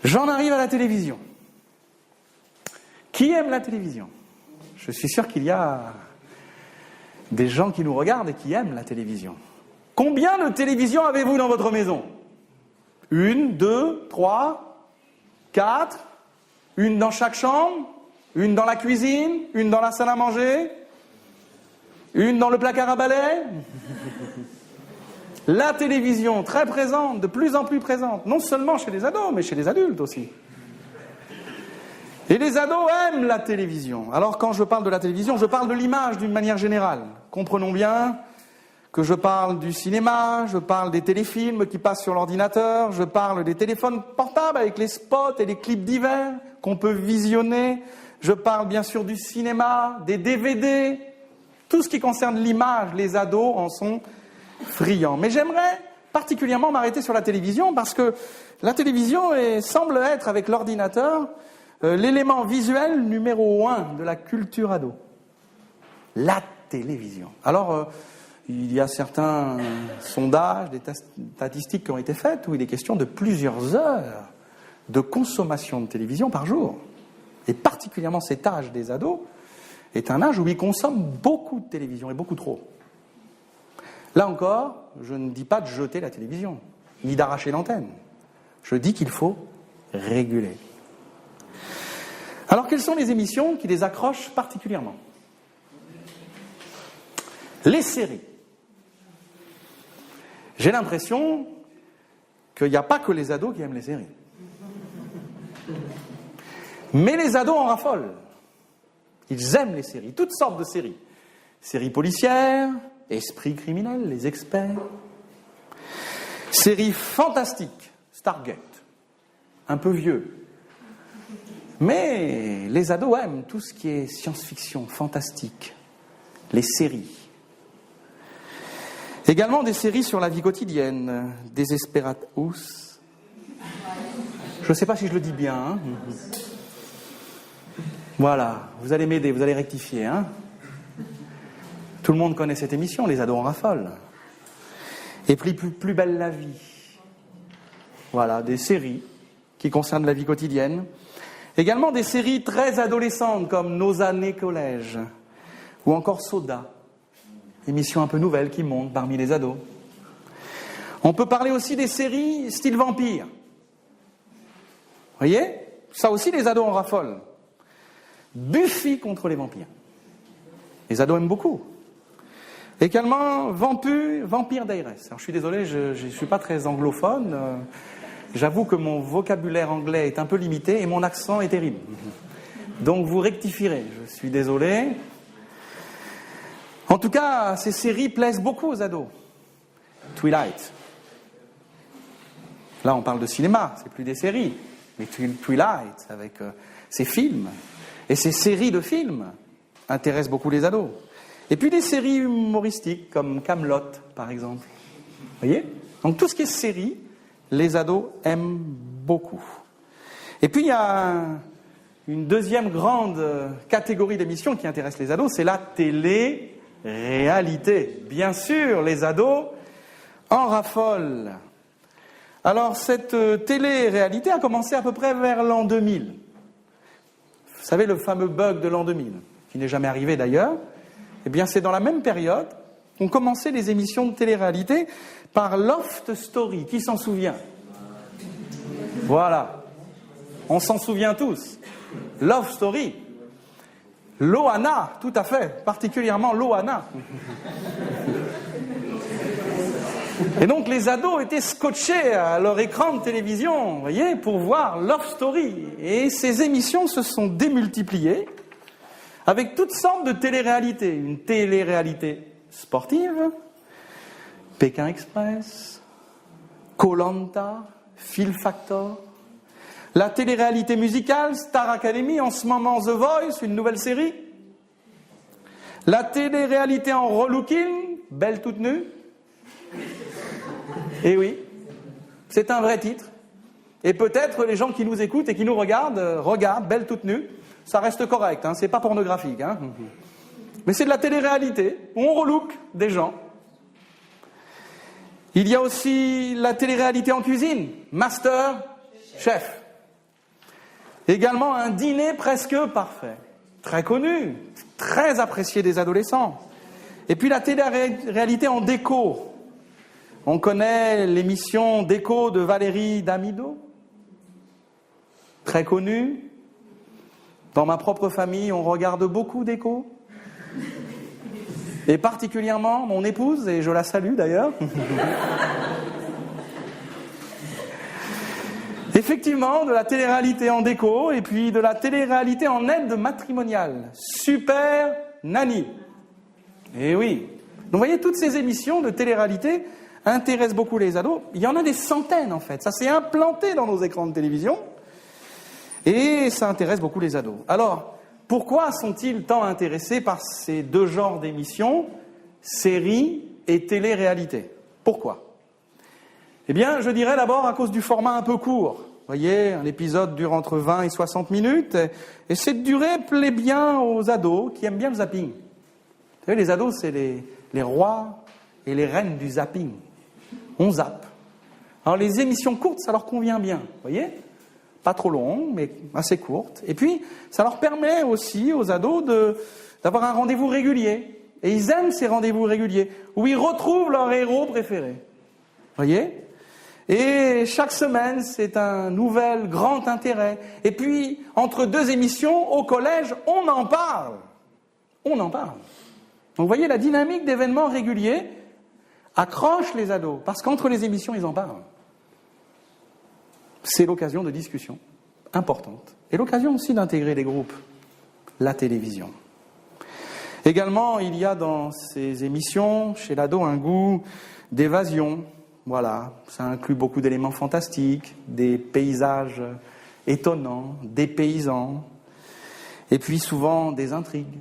J'en arrive à la télévision. Qui aime la télévision ? Je suis sûr qu'il y a des gens qui nous regardent et qui aiment la télévision. Combien de télévisions avez-vous dans votre maison ? 1, 2, 3, 4, une dans chaque chambre, une dans la cuisine, une dans la salle à manger, une dans le placard à balai. La télévision, très présente, de plus en plus présente, non seulement chez les ados, mais chez les adultes aussi. Et les ados aiment la télévision. Alors quand je parle de la télévision, je parle de l'image d'une manière générale. Comprenons bien que je parle du cinéma, je parle des téléfilms qui passent sur l'ordinateur, je parle des téléphones portables avec les spots et les clips divers qu'on peut visionner, je parle bien sûr du cinéma, des DVD, tout ce qui concerne l'image, les ados en sont friands. Mais j'aimerais particulièrement m'arrêter sur la télévision parce que la télévision semble être, avec l'ordinateur, l'élément visuel numéro 1 de la culture ado. La télévision. Alors, il y a certains sondages, des statistiques qui ont été faites où il est question de plusieurs heures de consommation de télévision par jour. Et particulièrement cet âge des ados est un âge où ils consomment beaucoup de télévision et beaucoup trop. Là encore, je ne dis pas de jeter la télévision, ni d'arracher l'antenne. Je dis qu'il faut réguler. Alors, quelles sont les émissions qui les accrochent particulièrement ? Les séries. J'ai l'impression qu'il n'y a pas que les ados qui aiment les séries. Mais les ados en raffolent. Ils aiment les séries, toutes sortes de séries. Séries policières, esprits criminels, les experts. Séries fantastiques, Stargate, un peu vieux. Mais les ados aiment tout ce qui est science-fiction, fantastique, les séries. Également des séries sur la vie quotidienne, Desperate Housewives. Je ne sais pas si je le dis bien. Hein. Voilà, vous allez m'aider, vous allez rectifier. Hein. Tout le monde connaît cette émission, les ados en raffolent. Et plus belle la vie. Voilà, des séries qui concernent la vie quotidienne. Également des séries très adolescentes comme Nos années collège ou encore Soda, émission un peu nouvelle qui monte parmi les ados. On peut parler aussi des séries style vampire. Vous voyez ? Ça aussi les ados en raffolent. Buffy contre les vampires. Les ados aiment beaucoup. Également Vampire Diaries. Alors je suis désolé, je ne suis pas très anglophone. J'avoue que mon vocabulaire anglais est un peu limité et mon accent est terrible. Donc vous rectifierez, je suis désolé. En tout cas, ces séries plaisent beaucoup aux ados. Twilight. Là, on parle de cinéma, c'est plus des séries. Mais Twilight, avec ses films et ces séries de films, intéressent beaucoup les ados. Et puis des séries humoristiques, comme Kaamelott, par exemple. Vous voyez ? Donc tout ce qui est séries, les ados aiment beaucoup. Et puis il y a une deuxième grande catégorie d'émissions qui intéresse les ados, c'est la télé-réalité. Bien sûr, les ados en raffolent. Alors cette télé-réalité a commencé à peu près vers l'an 2000. Vous savez, le fameux bug de l'an 2000, qui n'est jamais arrivé d'ailleurs. Eh bien, c'est dans la même période qu'ont commencé les émissions de télé-réalité par Loft Story. Qui s'en souvient ? Voilà. On s'en souvient tous. Love Story. Loana, tout à fait. Particulièrement Loana. Et donc, les ados étaient scotchés à leur écran de télévision, vous voyez, pour voir Love Story. Et ces émissions se sont démultipliées avec toutes sortes de télé-réalités. Une télé-réalité sportive, Pékin Express, Koh-Lanta, Feel Factor, la télé-réalité musicale, Star Academy, en ce moment The Voice, une nouvelle série, la télé-réalité en relooking, Belle toute nue. Et oui, c'est un vrai titre. Et peut-être les gens qui nous écoutent et qui nous regardent Belle toute nue. Ça reste correct, hein, c'est pas pornographique. Hein. Mais c'est de la télé-réalité, où on relook des gens. Il y a aussi la télé-réalité en cuisine, Master Chef. Également un dîner presque parfait, très connu, très apprécié des adolescents. Et puis la télé-réalité en déco. On connaît l'émission Déco de Valérie Damido, très connue. Dans ma propre famille, on regarde beaucoup Déco. Et particulièrement mon épouse, et je la salue d'ailleurs. Effectivement, de la télé-réalité en déco et puis de la télé-réalité en aide matrimoniale. Super Nanny. Eh oui. Donc vous voyez, toutes ces émissions de télé-réalité intéressent beaucoup les ados. Il y en a des centaines en fait. Ça s'est implanté dans nos écrans de télévision et ça intéresse beaucoup les ados. Alors, pourquoi sont-ils tant intéressés par ces deux genres d'émissions, séries et télé-réalité ? Pourquoi ? Eh bien, je dirais d'abord à cause du format un peu court. Vous voyez, un épisode dure entre 20 et 60 minutes, et cette durée plaît bien aux ados qui aiment bien le zapping. Vous savez, les ados, c'est les rois et les reines du zapping. On zappe. Alors, les émissions courtes, ça leur convient bien, vous voyez ? Pas trop longues, mais assez courtes. Et puis, ça leur permet aussi aux ados d'avoir un rendez-vous régulier. Et ils aiment ces rendez-vous réguliers, où ils retrouvent leur héros préféré. Vous voyez ? Et chaque semaine, c'est un nouvel grand intérêt. Et puis, entre deux émissions, au collège, on en parle. On en parle. Donc, vous voyez, la dynamique d'événements réguliers accroche les ados, parce qu'entre les émissions, ils en parlent. C'est l'occasion de discussions importantes. Et l'occasion aussi d'intégrer les groupes, la télévision. Également, il y a dans ces émissions, chez l'ado, un goût d'évasion. Voilà, ça inclut beaucoup d'éléments fantastiques, des paysages étonnants, dépaysants, et puis souvent des intrigues,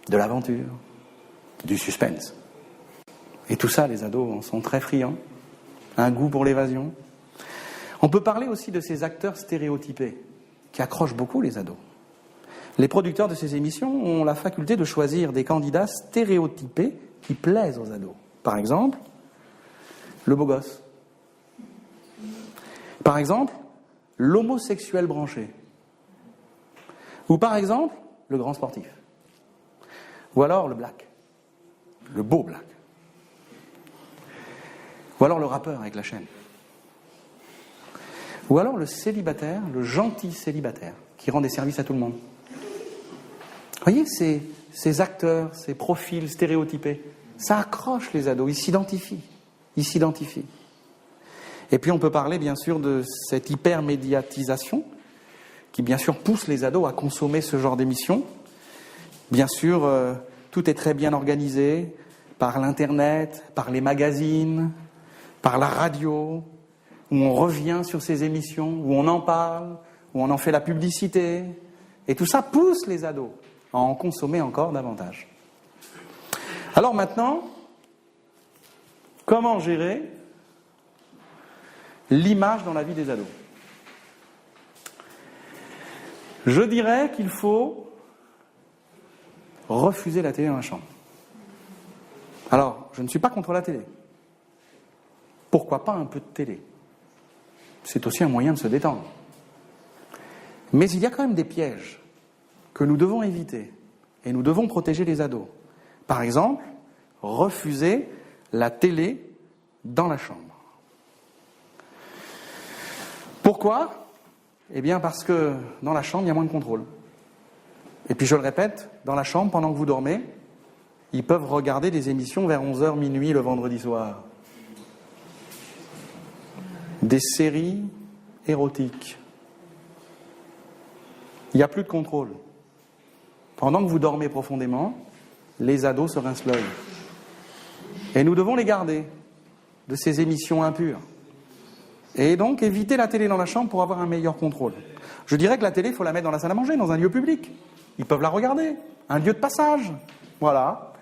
de l'aventure, du suspense. Et tout ça, les ados en sont très friands, un goût pour l'évasion. On peut parler aussi de ces acteurs stéréotypés, qui accrochent beaucoup les ados. Les producteurs de ces émissions ont la faculté de choisir des candidats stéréotypés qui plaisent aux ados. Par exemple, le beau gosse. Par exemple, l'homosexuel branché. Ou par exemple, le grand sportif. Ou alors le black. Le beau black. Ou alors le rappeur avec la chaîne. Ou alors le célibataire, le gentil célibataire, qui rend des services à tout le monde. Vous voyez, ces acteurs, ces profils stéréotypés, ça accroche les ados, ils s'identifient. Ils s'identifient. Et puis on peut parler bien sûr de cette hypermédiatisation qui bien sûr pousse les ados à consommer ce genre d'émissions. Bien sûr, tout est très bien organisé par l'Internet, par les magazines, par la radio, où on revient sur ces émissions, où on en parle, où on en fait la publicité. Et tout ça pousse les ados à en consommer encore davantage. Alors maintenant, comment gérer l'image dans la vie des ados ? Je dirais qu'il faut refuser la télé dans la chambre. Alors, je ne suis pas contre la télé. Pourquoi pas un peu de télé ? C'est aussi un moyen de se détendre. Mais il y a quand même des pièges que nous devons éviter et nous devons protéger les ados. Par exemple, refuser la télé dans la chambre. Pourquoi ? Eh bien parce que dans la chambre, il y a moins de contrôle. Et puis je le répète, dans la chambre, pendant que vous dormez, ils peuvent regarder des émissions vers 11h, minuit le vendredi soir. Des séries érotiques. Il n'y a plus de contrôle. Pendant que vous dormez profondément, les ados se rincent l'œil. Et nous devons les garder de ces émissions impures. Et donc éviter la télé dans la chambre pour avoir un meilleur contrôle. Je dirais que la télé, il faut la mettre dans la salle à manger, dans un lieu public. Ils peuvent la regarder, un lieu de passage. Voilà.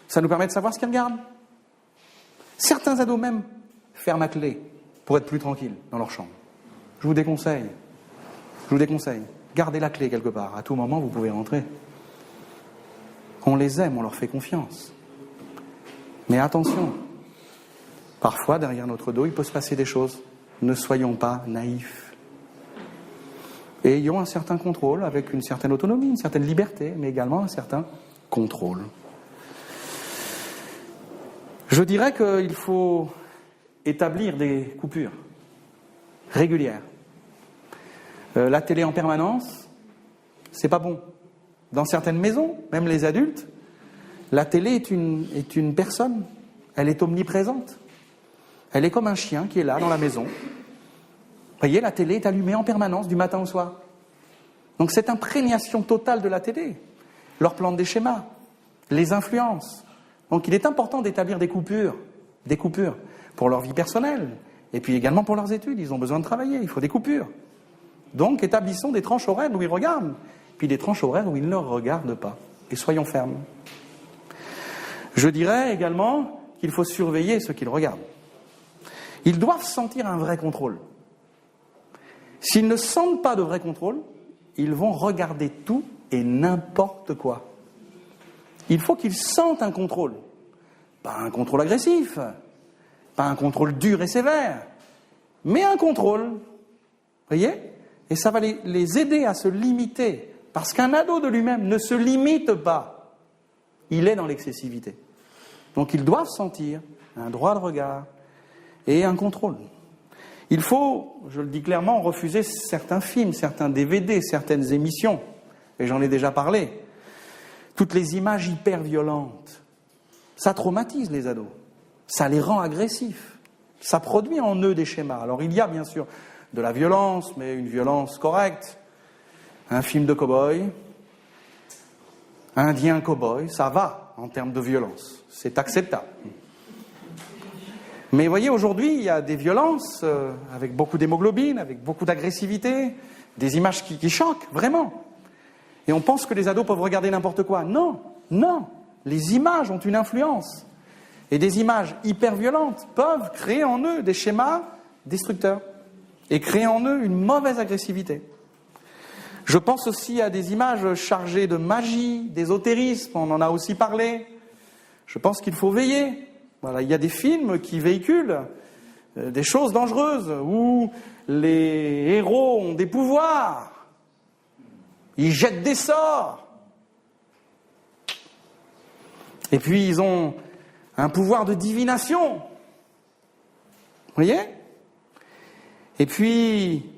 Ça nous permet de savoir ce qu'ils regardent. Certains ados même ferment la clé pour être plus tranquilles dans leur chambre. Je vous déconseille. Gardez la clé quelque part. À tout moment, vous pouvez rentrer. On les aime, on leur fait confiance. Mais attention, parfois, derrière notre dos, il peut se passer des choses. Ne soyons pas naïfs. et ayant un certain contrôle, avec une certaine autonomie, une certaine liberté, mais également un certain contrôle. Je dirais qu'il faut établir des coupures régulières. La télé en permanence, c'est pas bon. Dans certaines maisons, même les adultes, la télé est une personne. Elle est omniprésente. Elle est comme un chien qui est là dans la maison. Vous voyez, la télé est allumée en permanence du matin au soir. Donc cette imprégnation totale de la télé leur plante des schémas, les influence. Donc il est important d'établir des coupures pour leur vie personnelle et puis également pour leurs études. Ils ont besoin de travailler, il faut des coupures. Donc établissons des tranches horaires où ils regardent, puis des tranches horaires où ils ne regardent pas. Et soyons fermes. Je dirais également qu'il faut surveiller ce qu'ils regardent. Ils doivent sentir un vrai contrôle. S'ils ne sentent pas de vrai contrôle, ils vont regarder tout et n'importe quoi. Il faut qu'ils sentent un contrôle. Pas un contrôle agressif, pas un contrôle dur et sévère, mais un contrôle. Vous voyez ? Et ça va les aider à se limiter. Parce qu'un ado de lui-même ne se limite pas. Il est dans l'excessivité. Donc ils doivent sentir un droit de regard et un contrôle. Il faut, je le dis clairement, refuser certains films, certains DVD, certaines émissions. Et j'en ai déjà parlé. Toutes les images hyper violentes. Ça traumatise les ados. Ça les rend agressifs. Ça produit en eux des schémas. Alors il y a bien sûr de la violence, mais une violence correcte. Un film de cow-boy, indien cow-boy, ça va en termes de violence. C'est acceptable. Mais vous voyez, aujourd'hui, il y a des violences avec beaucoup d'hémoglobine, avec beaucoup d'agressivité, des images qui choquent, vraiment. Et on pense que les ados peuvent regarder n'importe quoi. Non, non. Les images ont une influence. Et des images hyper violentes peuvent créer en eux des schémas destructeurs et créer en eux une mauvaise agressivité. Je pense aussi à des images chargées de magie, d'ésotérisme, on en a aussi parlé. Je pense qu'il faut veiller. Voilà, il y a des films qui véhiculent des choses dangereuses, où les héros ont des pouvoirs, ils jettent des sorts, et puis ils ont un pouvoir de divination. Vous voyez ? Et puis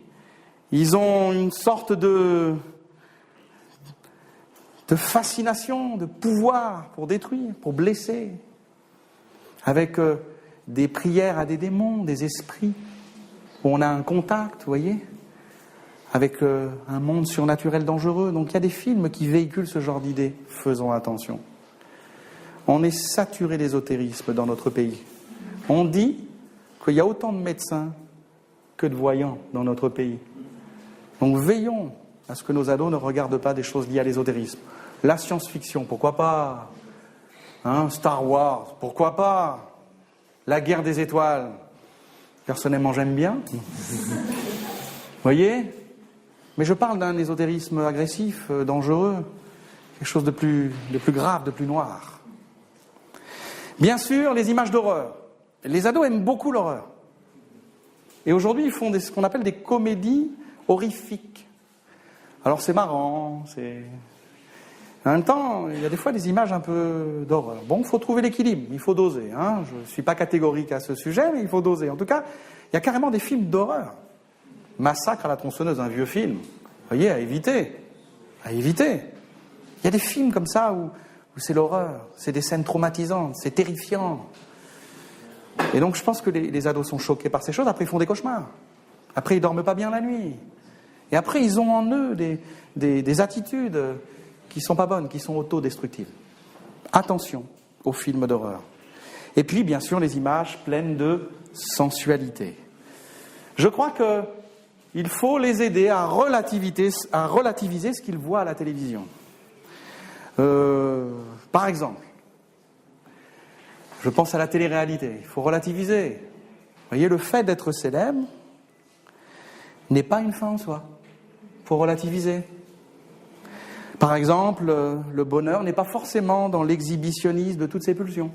ils ont une sorte de fascination, de pouvoir pour détruire, pour blesser, avec des prières à des démons, des esprits, où on a un contact, vous voyez, avec un monde surnaturel dangereux. Donc il y a des films qui véhiculent ce genre d'idées. Faisons attention. On est saturé d'ésotérisme dans notre pays. On dit qu'il y a autant de médecins que de voyants dans notre pays. Donc veillons à ce que nos ados ne regardent pas des choses liées à l'ésotérisme. La science-fiction, pourquoi pas ? Star Wars, pourquoi pas ? La guerre des étoiles, personnellement j'aime bien. Vous voyez ? Mais je parle d'un ésotérisme agressif, dangereux, quelque chose de plus grave, de plus noir. Bien sûr, les images d'horreur. Les ados aiment beaucoup l'horreur. Et aujourd'hui, ils font ce qu'on appelle des comédies horrifiques. Alors c'est marrant, en même temps, il y a des fois des images un peu d'horreur. Bon, il faut trouver l'équilibre, il faut doser. Je ne suis pas catégorique à ce sujet, mais il faut doser. En tout cas, il y a carrément des films d'horreur. Massacre à la tronçonneuse, un vieux film. Vous voyez, à éviter. À éviter. Il y a des films comme ça où c'est l'horreur, c'est des scènes traumatisantes, c'est terrifiant. Et donc je pense que les ados sont choqués par ces choses, après ils font des cauchemars. Après ils ne dorment pas bien la nuit. Et après ils ont en eux des attitudes qui ne sont pas bonnes, qui sont autodestructives. Attention aux films d'horreur. Et puis bien sûr les images pleines de sensualité. Je crois qu'il faut les aider à relativiser ce qu'ils voient à la télévision. Par exemple, je pense à la télé-réalité. Il faut relativiser. Vous voyez, le fait d'être célèbre n'est pas une fin en soi. Il faut relativiser. Par exemple, le bonheur n'est pas forcément dans l'exhibitionnisme de toutes ses pulsions.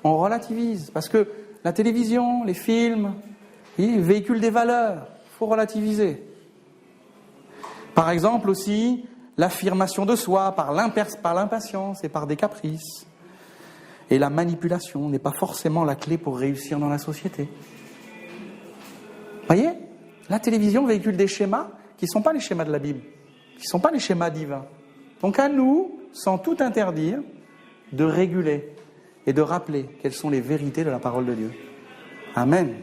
On relativise, parce que la télévision, les films, ils véhiculent des valeurs. Il faut relativiser. Par exemple aussi, l'affirmation de soi par l'impatience et par des caprices. Et la manipulation n'est pas forcément la clé pour réussir dans la société. Voyez, la télévision véhicule des schémas qui ne sont pas les schémas de la Bible, qui ne sont pas les schémas divins. Donc à nous, sans tout interdire, de réguler et de rappeler quelles sont les vérités de la parole de Dieu. Amen.